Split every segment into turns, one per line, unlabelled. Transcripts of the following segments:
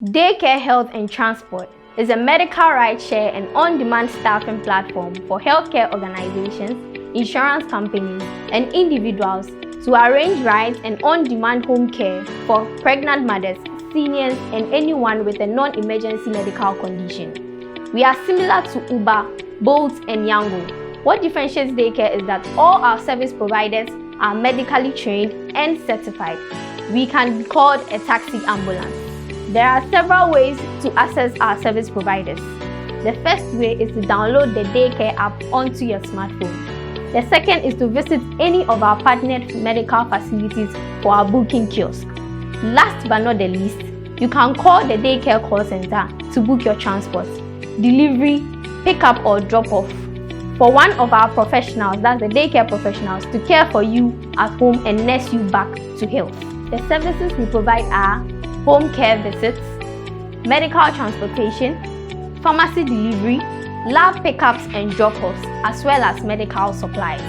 Daycare Health and Transport is a medical rideshare and on-demand staffing platform for healthcare organizations, insurance companies, and individuals to arrange rides and on-demand home care for pregnant mothers, seniors, and anyone with a non-emergency medical condition. We are similar to Uber, Bolt, and Yango. What differentiates Daycare is that all our service providers are medically trained and certified. We can be called a taxi ambulance. There are several ways to access our service providers. The first way is to download the Daycare app onto your smartphone. The second is to visit any of our partnered medical facilities for our booking kiosk. Last but not the least, you can call the Daycare call center to book your transport, delivery, pickup or drop-off for one of our professionals, that's the Daycare professionals, to care for you at home and nurse you back to health. The services we provide are home care visits, medical transportation, pharmacy delivery, lab pickups and drop-offs, as well as medical supplies.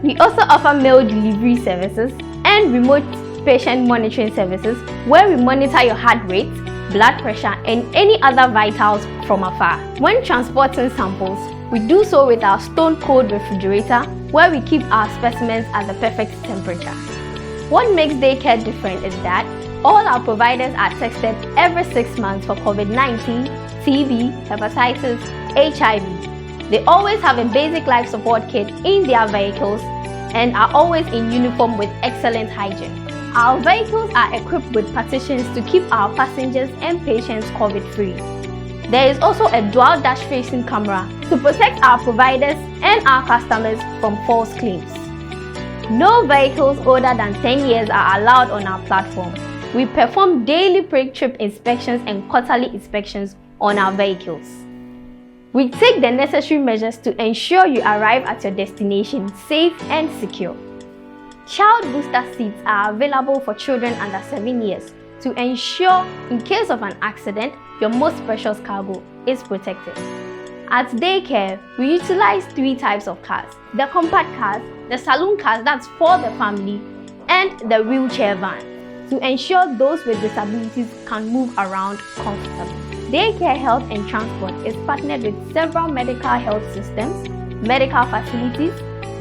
We also offer mail delivery services and remote patient monitoring services where we monitor your heart rate, blood pressure, and any other vitals from afar. When transporting samples, we do so with our stone cold refrigerator where we keep our specimens at the perfect temperature. What makes Daycare different is that all our providers are tested every 6 months for COVID-19, TB, hepatitis, HIV. They always have a basic life support kit in their vehicles and are always in uniform with excellent hygiene. Our vehicles are equipped with partitions to keep our passengers and patients COVID-free. There is also a dual dash-facing camera to protect our providers and our customers from false claims. No vehicles older than 10 years are allowed on our platform. We perform daily pre-trip inspections and quarterly inspections on our vehicles. We take the necessary measures to ensure you arrive at your destination safe and secure. Child booster seats are available for children under 7 years to ensure, in case of an accident, your most precious cargo is protected. At Daycare, we utilize 3 types of cars: the compact cars, the saloon cars that's for the family, and the wheelchair van, to ensure those with disabilities can move around comfortably. Daycare Health and Transport is partnered with several medical health systems, medical facilities,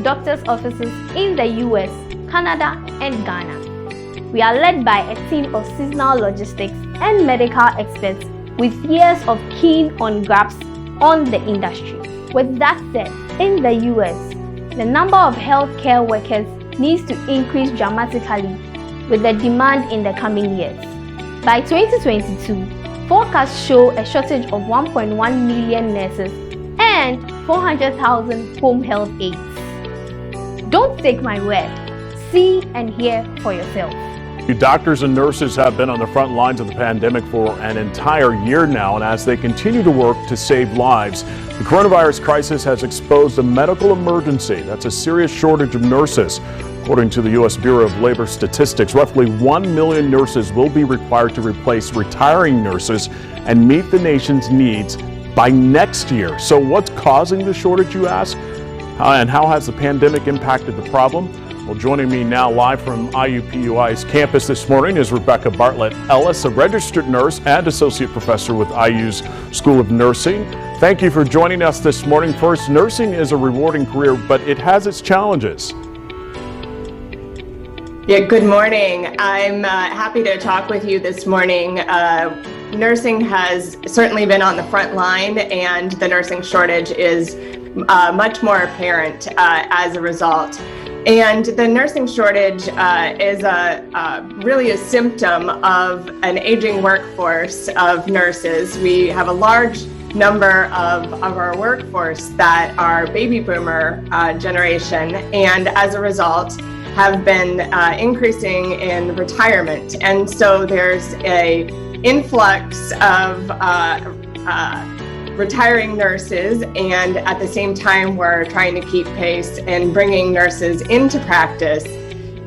doctors' offices in the US, Canada, and Ghana. We are led by a team of seasonal logistics and medical experts with years of keen on grasp on the industry. With that said, in the US, the number of healthcare workers needs to increase dramatically with the demand in the coming years. By 2022, forecasts show a shortage of 1.1 million nurses and 400,000 home health aides. Don't take my word. See and hear for yourself.
Doctors and nurses have been on the front lines of the pandemic for an entire year now, and as they continue to work to save lives, the coronavirus crisis has exposed a medical emergency. That's a serious shortage of nurses. According to the U.S. Bureau of Labor Statistics, roughly 1 million nurses will be required to replace retiring nurses and meet the nation's needs by next year. So what's causing the shortage, you ask? And how has the pandemic impacted the problem? Well, joining me now live from IUPUI's campus this morning is Rebecca Bartlett Ellis, a registered nurse and associate professor with IU's School of Nursing. Thank you for joining us this morning. First, nursing is a rewarding career, but it has its challenges.
Yeah, good morning. I'm happy to talk with you this morning. Nursing has certainly been on the front line, and the nursing shortage is much more apparent as a result. And the nursing shortage is really a symptom of an aging workforce of nurses. We have a large number of our workforce that are baby boomer generation, and as a result have been increasing in retirement. And so there's a influx of retiring nurses, and at the same time we're trying to keep pace in bringing nurses into practice,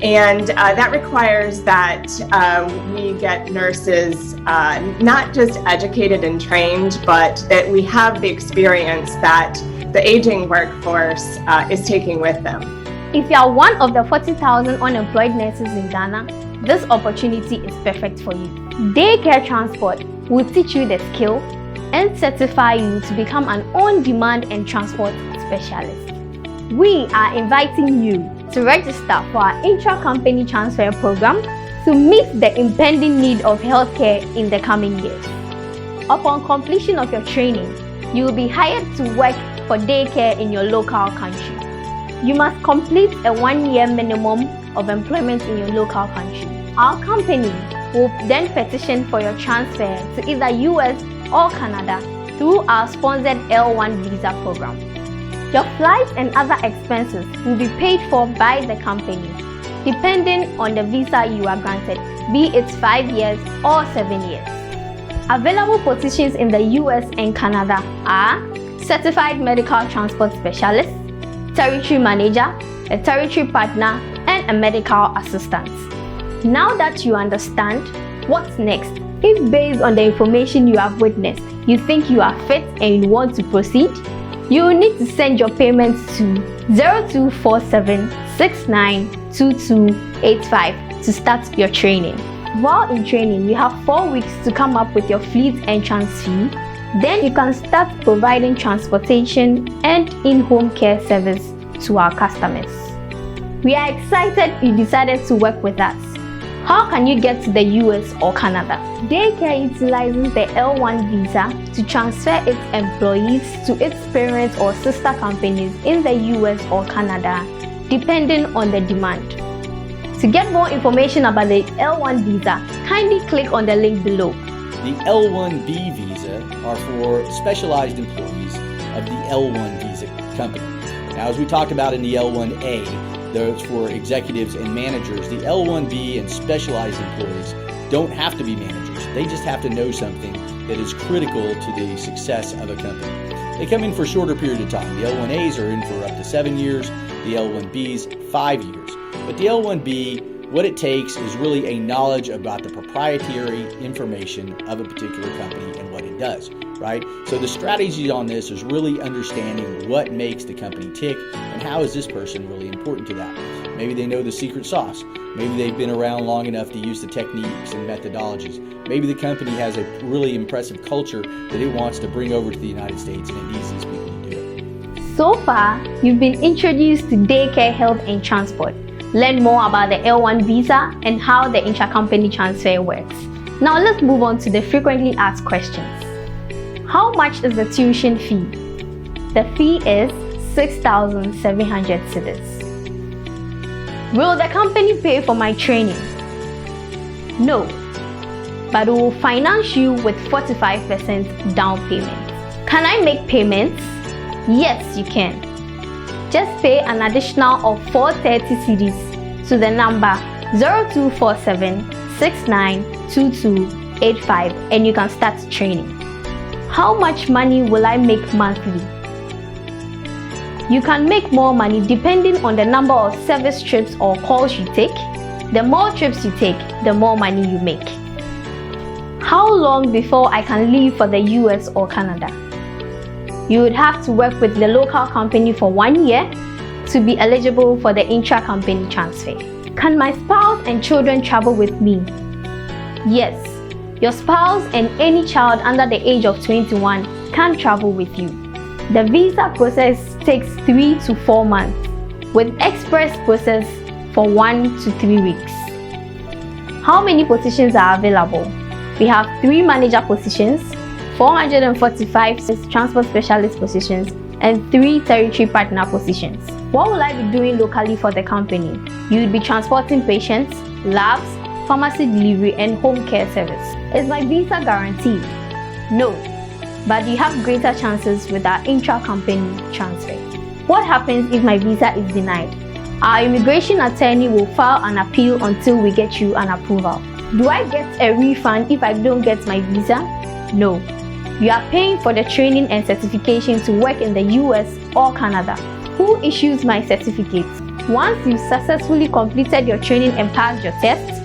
and that requires that we get nurses not just educated and trained, but that we have the experience that the aging workforce is taking with them.
If you are one of the 40,000 unemployed nurses in Ghana, this opportunity is perfect for you. Daycare Transport will teach you the skill and certify you to become an on-demand and transport specialist. We are inviting you to register for our intra-company transfer program to meet the impending need of healthcare in the coming years. Upon completion of your training, you will be hired to work for daycare in your local country. You must complete a 1-year minimum of employment in your local country. Our company will then petition for your transfer to either US or Canada through our sponsored L1 visa program. Your flights and other expenses will be paid for by the company, depending on the visa you are granted, be it 5 years or 7 years. Available positions in the US and Canada are Certified Medical Transport Specialist, Territory Manager, a Territory Partner, and a Medical Assistant. Now that you understand what's next, if based on the information you have witnessed, you think you are fit and you want to proceed, you will need to send your payments to 0247 692285 to start your training. While in training, you have 4 weeks to come up with your fleet entrance fee. Then you can start providing transportation and in-home care service to our customers. We are excited you decided to work with us. How can you get to the US or Canada? Daycare utilizes the L1 visa to transfer its employees to its parent or sister companies in the US or Canada, depending on the demand. To get more information about the L1 visa, kindly click on the link below.
The L1B visa are for specialized employees of the L1 visa company. Now, as we talked about in the L1A, those for executives and managers, the L1B and specialized employees don't have to be managers. They just have to know something that is critical to the success of a company. They come in for a shorter period of time. The L1As are in for up to 7 years, the L1Bs 5 years. But the L1B, what it takes is really a knowledge about the proprietary information of a particular company and what it does, right? So the strategy on this is really understanding what makes the company tick and how is this person really important to that. Maybe they know the secret sauce. Maybe they've been around long enough to use the techniques and methodologies. Maybe the company has a really impressive culture that it wants to bring over to the United States and it needs these people to do it.
So far, you've been introduced to Daycare Health and Transport. Learn more about the L1 visa and how the intra-company transfer works. Now let's move on to the frequently asked questions. How much is the tuition fee? The fee is 6,700 cedis. Will the company pay for my training? No, but we will finance you with 45% down payment. Can I make payments? Yes, you can. Just pay an additional of 430 cedis to the number 0247 692285 and you can start training. How much money will I make monthly? You can make more money depending on the number of service trips or calls you take. The more trips you take, the more money you make. How long before I can leave for the US or Canada? You would have to work with the local company for 1 year to be eligible for the intra-company transfer. Can my spouse and children travel with me? Yes, your spouse and any child under the age of 21 can travel with you. The visa process takes 3 to 4 months, with express process for 1 to 3 weeks. How many positions are available? We have 3 manager positions, 445 transport specialist positions, and 3 territory partner positions. What will I be doing locally for the company? You will be transporting patients, labs, pharmacy delivery, and home care service. Is my visa guaranteed? No, but you have greater chances with our intra-company transfer. What happens if my visa is denied? Our immigration attorney will file an appeal until we get you an approval. Do I get a refund if I don't get my visa? No. You are paying for the training and certification to work in the US or Canada. Who issues my certificate? Once you've successfully completed your training and passed your test,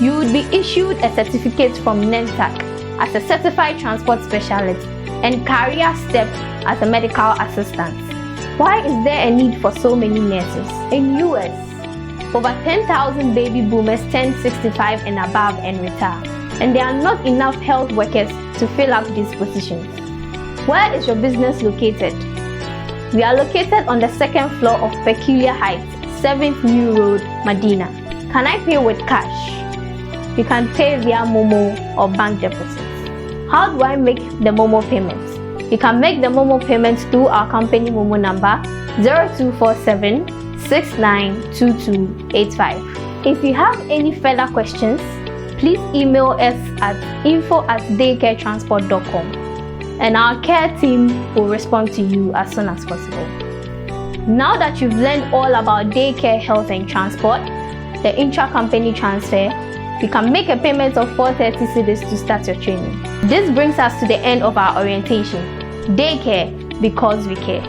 you would be issued a certificate from NENTAC as a certified transport specialist and career step as a medical assistant. Why is there a need for so many nurses? In US, Over 10,000 baby boomers turn 65 and above and retire, and there are not enough health workers to fill up these positions. Where is your business located? We are located on the second floor of Peculiar Heights, 7th New Road, Medina. Can I pay with cash? You can pay via Momo or bank deposits. How do I make the Momo payments? You can make the Momo payments through our company Momo number 0247 692285. If you have any further questions, please email us at info@daycaretransport.com and our care team will respond to you as soon as possible. Now that you've learned all about daycare, health and transport, the intra-company transfer, you can make a payment of 430 cedis to start your training. This brings us to the end of our orientation. Daycare, because we care.